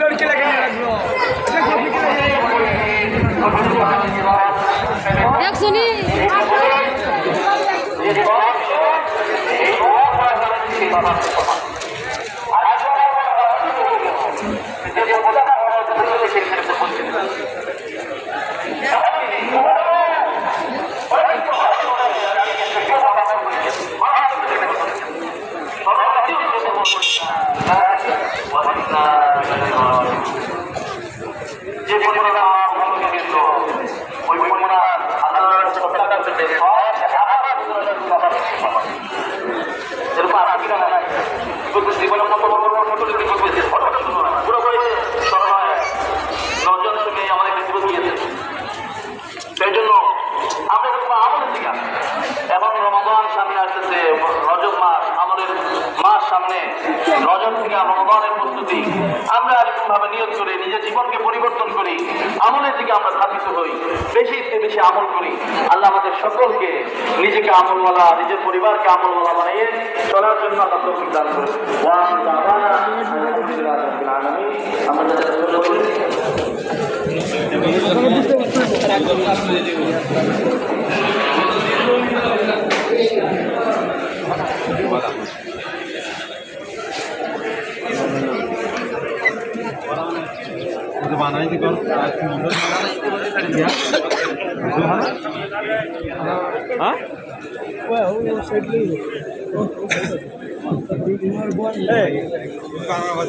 লড়কি লাগে লাগলো দেখ শুনি যে পরিমাণে কিন্তু ওই পরিমাণ আল্লাহর সত্তাটা পেতে এরকম আগে নাই জীবনে কত পুরো করে নজন মেয়ে আমাদের জীবন দিয়েছে সেই জন্য আমরা আমলের দিকে এবং রমাদান সামনে আসতেছে রজব মাস আমাদের মাস সামনে রজব থেকে রমাদানের প্রস্তুতি আমরা এরকম ভাবে নিয়োগ করে নিজের জীবনকে পরিবর্তন করি আমলের দিকে আমরা ধাবিত হই বেশি বেশি আমল করি আল্লাহ আমাদের সকলকে নিজেকে আমলওয়ালা নিজের পরিবারকে আমলওয়ালা বানিয়ে চলার জন্য আল্লাহ তৌফিক দান করুন আমরা বানাই দিবেন হ্যাঁ আমার